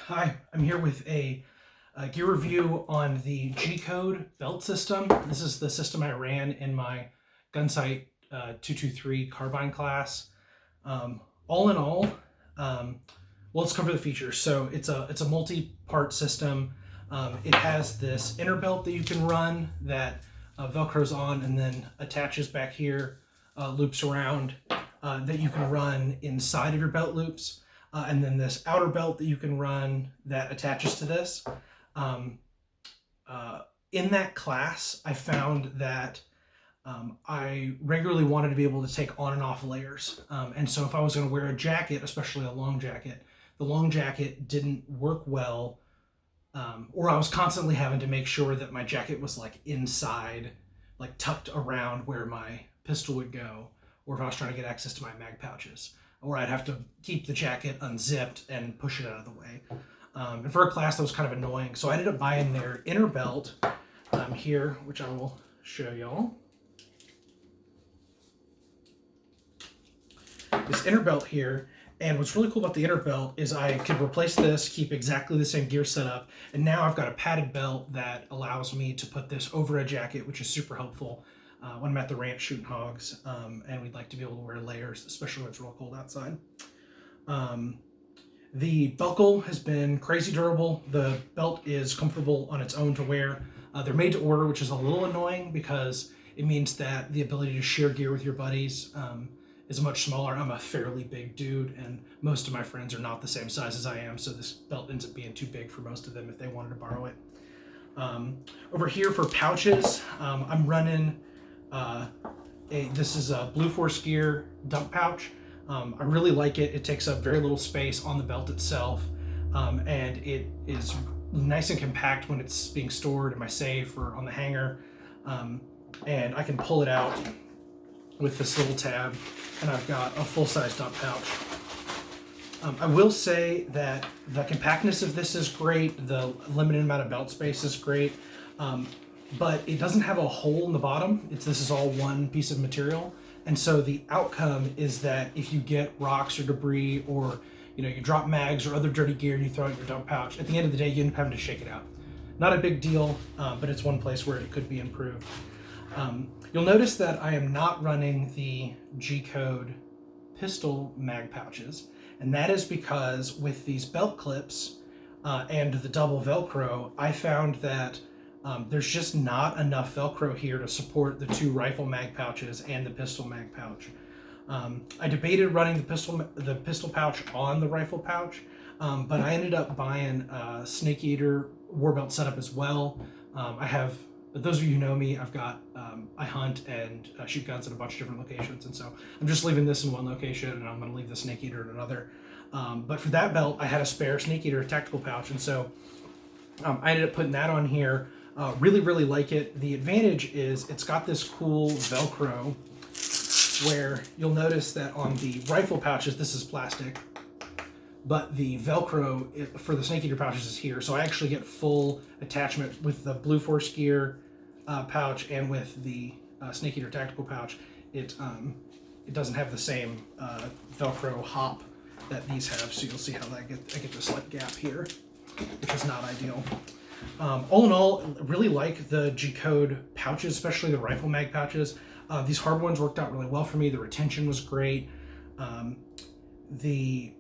Hi, I'm here with a gear review on the Gcode belt system. This is the system I ran in my Gunsight 223 carbine class. All in all, well, let's cover the features. So it's a multi-part system. It has this inner belt that you can run that Velcros on and then attaches back here, loops around, that you can run inside of your belt loops. And then this outer belt that you can run that attaches to this. In that class, I found that I regularly wanted to be able to take on and off layers. And so if I was going to wear a jacket, especially a long jacket, the long jacket didn't work well, or I was constantly having to make sure that my jacket was like inside, like tucked around where my pistol would go, or if I was trying to get access to my mag pouches, or I'd have to keep the jacket unzipped and push it out of the way. And for a class, that was kind of annoying. So I ended up buying their inner belt here, which I will show y'all. This inner belt here. And what's really cool about the inner belt is I could replace this, keep exactly the same gear setup, and now I've got a padded belt that allows me to put this over a jacket, which is super helpful when I'm at the ranch shooting hogs, and we'd like to be able to wear layers, especially when it's real cold outside. The buckle has been crazy durable. The belt is comfortable on its own to wear. They're made to order, which is a little annoying because it means that the ability to share gear with your buddies is much smaller. I'm a fairly big dude, and most of my friends are not the same size as I am, so this belt ends up being too big for most of them if they wanted to borrow it. Over here for pouches, I'm running this is a Blueforce gear dump pouch. I really like it. It takes up very little space on the belt itself, and it is nice and compact when it's being stored in my safe or on the hanger, and I can pull it out with this little tab, and I've got a full-size dump pouch. I will say that the compactness of this is great. The limited amount of belt space is great. But it doesn't have a hole in the bottom. This is all one piece of material. And so the outcome is that if you get rocks or debris, or you drop mags or other dirty gear and you throw it in your dump pouch, at the end of the day, you end up having to shake it out. Not a big deal, but it's one place where it could be improved. You'll notice that I am not running the Gcode pistol mag pouches. And that is because with these belt clips and the double Velcro, I found that there's just not enough Velcro here to support the two rifle mag pouches and the pistol mag pouch. I debated running the pistol pouch on the rifle pouch, but I ended up buying a Snake Eater war belt setup as well. I have, those of you who know me, I hunt and shoot guns in a bunch of different locations, and so I'm just leaving this in one location, and I'm going to leave the Snake Eater in another. But for that belt, I had a spare Snake Eater tactical pouch, and so I ended up putting that on here. Really like it. The advantage is it's got this cool Velcro where you'll notice that on the rifle pouches, this is plastic, but the Velcro for the Snake Eater pouches is here. So I actually get full attachment with the Blueforce gear pouch and with the Snake Eater tactical pouch. It doesn't have the same Velcro hop that these have, so you'll see how I get this slight gap here, which is not ideal. All in all, really like the Gcode pouches, especially the rifle mag pouches. These hard ones worked out really well for me. The retention was great. They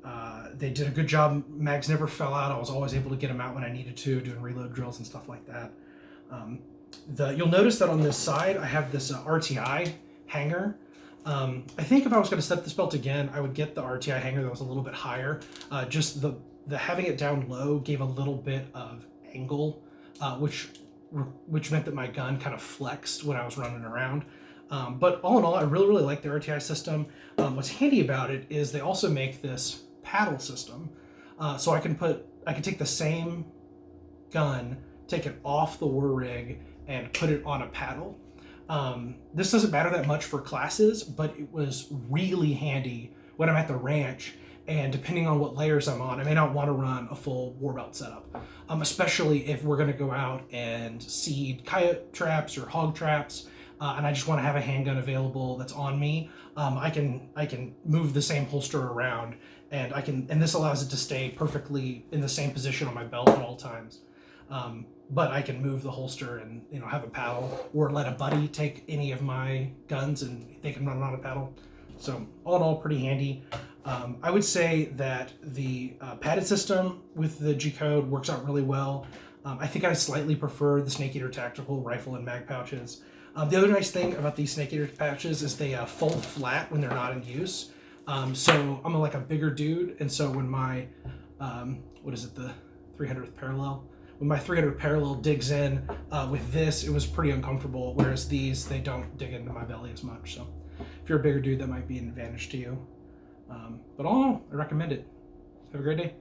did a good job. Mags never fell out. I was always able to get them out when I needed to, doing reload drills and stuff like that. You'll notice that on this side, I have this RTI hanger. I think if I was going to set this belt again, I would get the RTI hanger that was a little bit higher. Just the having it down low gave a little bit of angle, which meant that my gun kind of flexed when I was running around. But all in all, I really like the RTI system. What's handy about it is they also make this paddle system, so I can take the same gun, take it off the war rig, and put it on a paddle. This doesn't matter that much for classes, but it was really handy when I'm at the ranch. And depending on what layers I'm on, I may not want to run a full war belt setup, especially if we're going to go out and seed coyote traps or hog traps, and I just want to have a handgun available that's on me. I can move the same holster around and this allows it to stay perfectly in the same position on my belt at all times. But I can move the holster and have a paddle, or let a buddy take any of my guns and they can run on a paddle. So all in all, pretty handy. I would say that the padded system with the Gcode works out really well. I think I slightly prefer the Snake Eater Tactical rifle and mag pouches. The other nice thing about these Snake Eater pouches is they fold flat when they're not in use. So I'm like a bigger dude, and so when my, what is it, the 300th parallel? When my 300th parallel digs in with this, it was pretty uncomfortable, whereas these, they don't dig into my belly as much. So if you're a bigger dude, that might be an advantage to you. But all in all, I recommend it. Have a great day.